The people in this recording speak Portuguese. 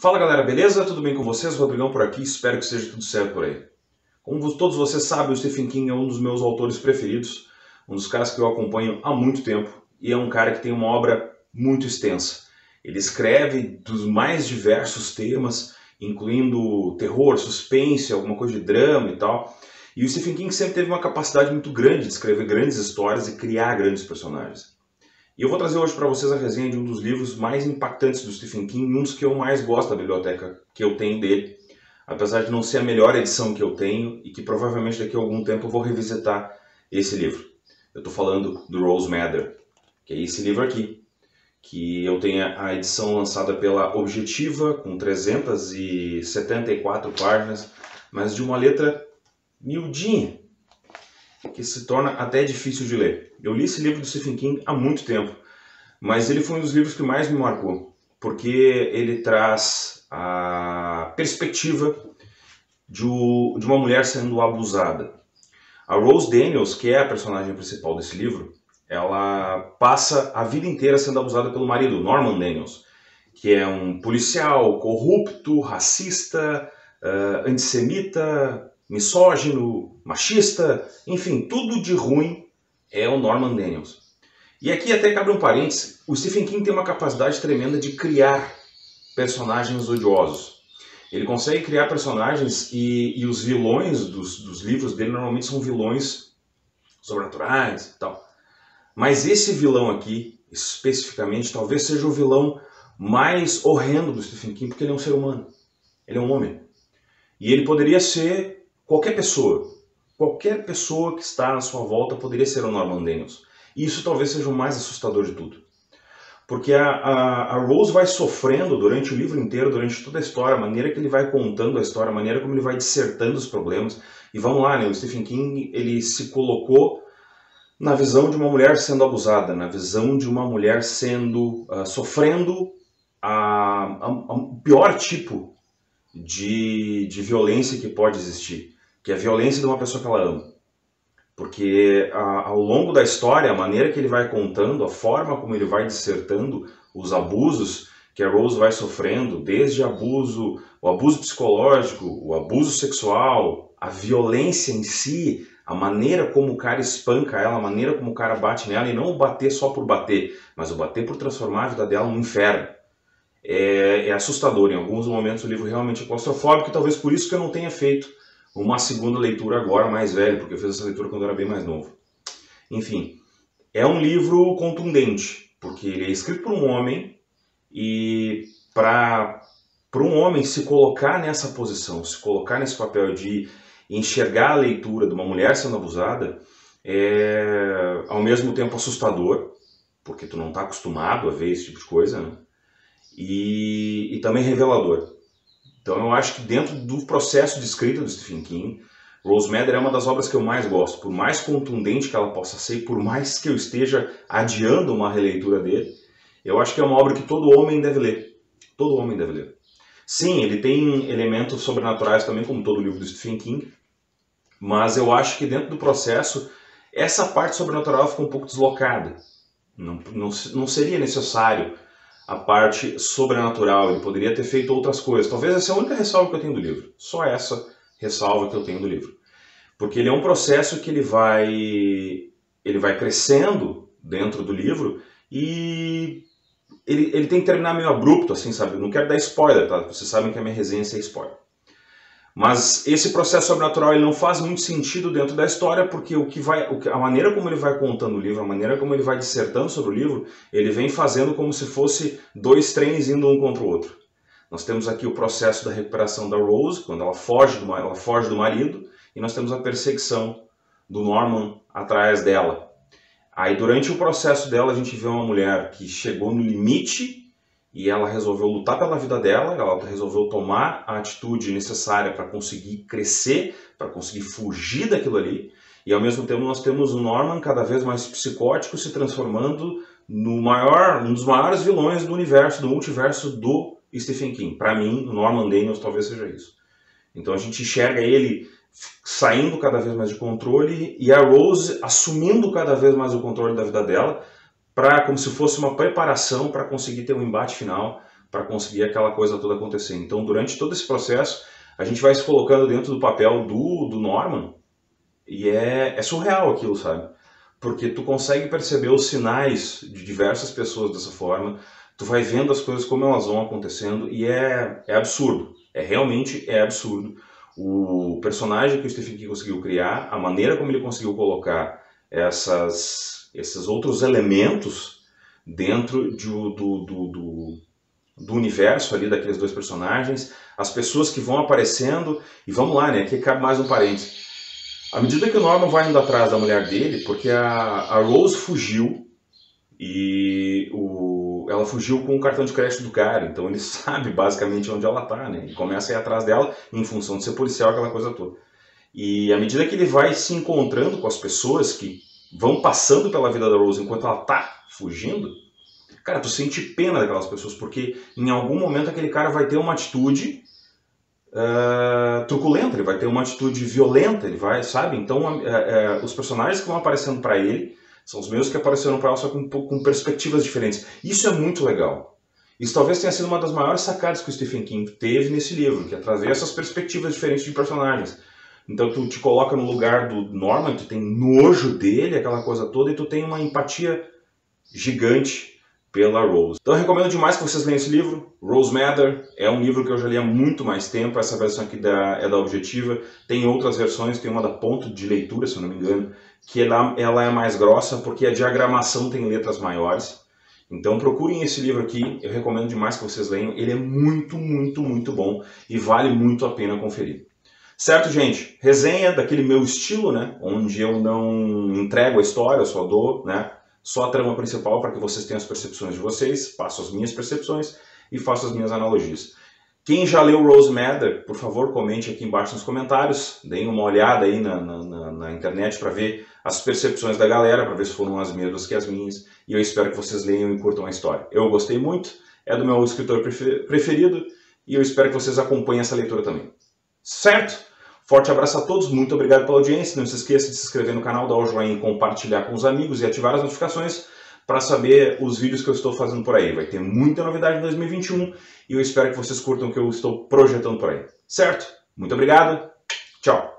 Fala galera, beleza? Tudo bem com vocês? Rodrigão por aqui, espero que esteja tudo certo por aí. Como todos vocês sabem, o Stephen King é um dos meus autores preferidos, um dos caras que eu acompanho há muito tempo, e é um cara que tem uma obra muito extensa. Ele escreve dos mais diversos temas, incluindo terror, suspense, alguma coisa de drama e tal. E o Stephen King sempre teve uma capacidade muito grande de escrever grandes histórias e criar grandes personagens. E eu vou trazer hoje para vocês a resenha de um dos livros mais impactantes do Stephen King, um dos que eu mais gosto da biblioteca que eu tenho dele, apesar de não ser a melhor edição que eu tenho e que provavelmente daqui a algum tempo eu vou revisitar esse livro. Eu estou falando do Rose Madder, que é esse livro aqui, que eu tenho a edição lançada pela Objetiva, com 374 páginas, mas de uma letra miudinha, que se torna até difícil de ler. Eu li esse livro do Stephen King há muito tempo, mas ele foi um dos livros que mais me marcou, porque ele traz a perspectiva de uma mulher sendo abusada. A Rose Daniels, que é a personagem principal desse livro, ela passa a vida inteira sendo abusada pelo marido, Norman Daniels, que é um policial corrupto, racista, antissemita, misógino, machista, enfim, tudo de ruim é o Norman Daniels. E aqui até cabe um parênteses, o Stephen King tem uma capacidade tremenda de criar personagens odiosos. Ele consegue criar personagens e os vilões dos livros dele normalmente são vilões sobrenaturais e tal. Mas esse vilão aqui, especificamente, talvez seja o vilão mais horrendo do Stephen King, porque ele é um ser humano, ele é um homem. E ele poderia ser qualquer pessoa que está à sua volta poderia ser o Norman Daniels. E isso talvez seja o mais assustador de tudo. Porque a Rose vai sofrendo durante o livro inteiro, durante toda a história, a maneira que ele vai contando a história, a maneira como ele vai dissertando os problemas. E vamos lá, né? O Stephen King ele se colocou na visão de uma mulher sendo abusada, na visão de uma mulher sendo sofrendo o pior tipo de violência que pode existir, que é a violência de uma pessoa que ela ama. Porque ao longo da história, a maneira que ele vai contando, a forma como ele vai dissertando os abusos que a Rose vai sofrendo, desde o abuso psicológico, o abuso sexual, a violência em si, a maneira como o cara espanca ela, a maneira como o cara bate nela, e não o bater só por bater, mas o bater por transformar a vida dela num inferno. É assustador, em alguns momentos o livro realmente é claustrofóbico, e talvez por isso que eu não tenha feito uma segunda leitura agora, mais velho, porque eu fiz essa leitura quando eu era bem mais novo. Enfim, é um livro contundente, porque ele é escrito por um homem, e para um homem se colocar nessa posição, se colocar nesse papel de enxergar a leitura de uma mulher sendo abusada, é ao mesmo tempo assustador, porque tu não está acostumado a ver esse tipo de coisa, né? E também revelador. Então eu acho que dentro do processo de escrita do Stephen King, Rose Madder é uma das obras que eu mais gosto. Por mais contundente que ela possa ser, por mais que eu esteja adiando uma releitura dele, eu acho que é uma obra que todo homem deve ler. Todo homem deve ler. Sim, ele tem elementos sobrenaturais também, como todo livro do Stephen King, mas eu acho que dentro do processo, essa parte sobrenatural fica um pouco deslocada. Não seria necessário a parte sobrenatural, ele poderia ter feito outras coisas. Talvez essa é a única ressalva que eu tenho do livro. Só essa ressalva que eu tenho do livro. Porque ele é um processo que ele vai crescendo dentro do livro e ele tem que terminar meio abrupto, assim, sabe? Eu não quero dar spoiler, tá? Vocês sabem que a minha resenha é sem spoiler. Mas esse processo sobrenatural ele não faz muito sentido dentro da história, porque a maneira como ele vai contando o livro, a maneira como ele vai dissertando sobre o livro, ele vem fazendo como se fosse dois trens indo um contra o outro. Nós temos aqui o processo da recuperação da Rose, quando ela foge do marido, e nós temos a perseguição do Norman atrás dela. Aí durante o processo dela a gente vê uma mulher que chegou no limite, e ela resolveu lutar pela vida dela, ela resolveu tomar a atitude necessária para conseguir crescer, para conseguir fugir daquilo ali. E ao mesmo tempo nós temos o Norman cada vez mais psicótico, se transformando um dos maiores vilões do universo, do multiverso do Stephen King. Para mim, o Norman Daniels talvez seja isso. Então a gente enxerga ele saindo cada vez mais de controle e a Rose assumindo cada vez mais o controle da vida dela, como se fosse uma preparação para conseguir ter um embate final, para conseguir aquela coisa toda acontecer. Então, durante todo esse processo, a gente vai se colocando dentro do papel do Norman, e é surreal aquilo, sabe? Porque tu consegue perceber os sinais de diversas pessoas dessa forma, tu vai vendo as coisas como elas vão acontecendo, e é absurdo. Realmente absurdo. O personagem que o Stephen King conseguiu criar, a maneira como ele conseguiu colocar esses outros elementos dentro do universo ali daqueles dois personagens, as pessoas que vão aparecendo, e vamos lá, né, aqui cabe mais um parênteses. À medida que o Norman vai indo atrás da mulher dele, porque a Rose fugiu, e ela fugiu com o cartão de crédito do cara, então ele sabe basicamente onde ela está, né, e começa a ir atrás dela em função de ser policial, aquela coisa toda. E à medida que ele vai se encontrando com as pessoas que vão passando pela vida da Rose enquanto ela está fugindo, cara, tu sente pena daquelas pessoas, porque em algum momento aquele cara vai ter uma atitude truculenta, ele vai ter uma atitude violenta, ele vai, sabe? Então os personagens que vão aparecendo para ele são os mesmos que apareceram para ela, só com perspectivas diferentes. Isso é muito legal. Isso talvez tenha sido uma das maiores sacadas que o Stephen King teve nesse livro, que é trazer essas perspectivas diferentes de personagens. Então tu te coloca no lugar do Norman, tu tem nojo dele, aquela coisa toda, e tu tem uma empatia gigante pela Rose. Então eu recomendo demais que vocês leiam esse livro. Rose Matter é um livro que eu já li há muito mais tempo. Essa versão aqui é da Objetiva. Tem outras versões, tem uma da Ponto de Leitura, se eu não me engano, que ela é mais grossa porque a diagramação tem letras maiores. Então procurem esse livro aqui, eu recomendo demais que vocês leiam. Ele é muito, muito, muito bom e vale muito a pena conferir. Certo, gente? Resenha daquele meu estilo, né? Onde eu não entrego a história, eu só dou, né? Só a trama principal para que vocês tenham as percepções de vocês, passo as minhas percepções e faço as minhas analogias. Quem já leu Rose Matter, por favor, comente aqui embaixo nos comentários, deem uma olhada aí na internet para ver as percepções da galera, para ver se foram as mesmas que as minhas, e eu espero que vocês leiam e curtam a história. Eu gostei muito, é do meu escritor preferido, e eu espero que vocês acompanhem essa leitura também. Certo? Forte abraço a todos, muito obrigado pela audiência. Não se esqueça de se inscrever no canal, dar o joinha, compartilhar com os amigos e ativar as notificações para saber os vídeos que eu estou fazendo por aí. Vai ter muita novidade em 2021 e eu espero que vocês curtam o que eu estou projetando por aí. Certo? Muito obrigado. Tchau.